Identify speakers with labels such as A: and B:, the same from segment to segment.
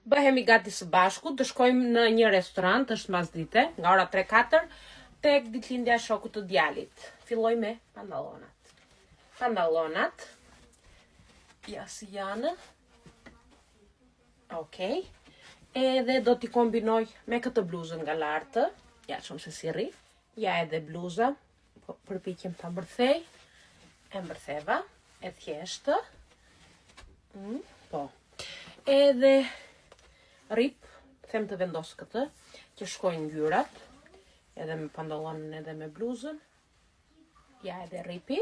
A: Bëhemi gati së bashku, të shkojmë në një restorant, është masdite, nga ora 3-4, tek ditëlindja e shokut të djalit. Filloj me pantallonat. Pantallonat, ja si janë. Okej. Edhe do t'i kombinoj me këtë bluzën nga lartë. Ja shumë se si rri. Ja edhe bluza. Po, përpiqem ta mbërthej. E mbërtheva. E thjeshtë. Po. Edhe rip, them të vendos këtë, që shkojnë ngjyrat, edhe me pantallonën edhe me bluzën. Ja edhe ripi.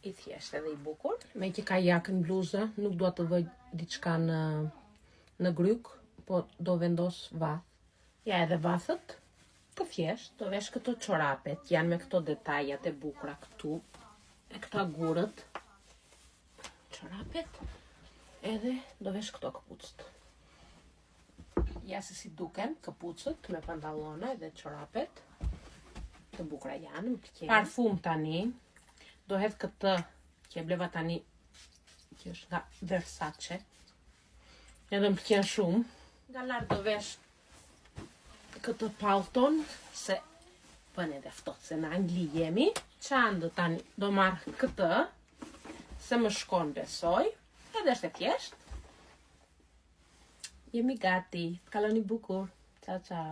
A: I thjeshtë edhe i bukur. Me që ka jakën bluza, nuk dua të vëj diçka në gryk, po do vendos vath. Ja edhe vathët, të thjeshtë, do vesh këto çorapet, janë me këto detajat e bukura këtu, e këta gurët, çorapet, edhe do vesh këto këpucët. Ja se si duken këpucët me pantallona edhe çorapet, të bukura janë, më pëlqejnë. Parfum tani. Do hedh këtë që e bleva tani, që është nga Versace. Edhe më pëlqen shumë. Nga lart do vesh këtë palton, se bën edhe ftohtë, se në Angli jemi. Çandë tani do marr këtë, se më shkon besoj. Edhe është e thjeshtë. Jemi gati. Kaloni bukur. Ciao ciao.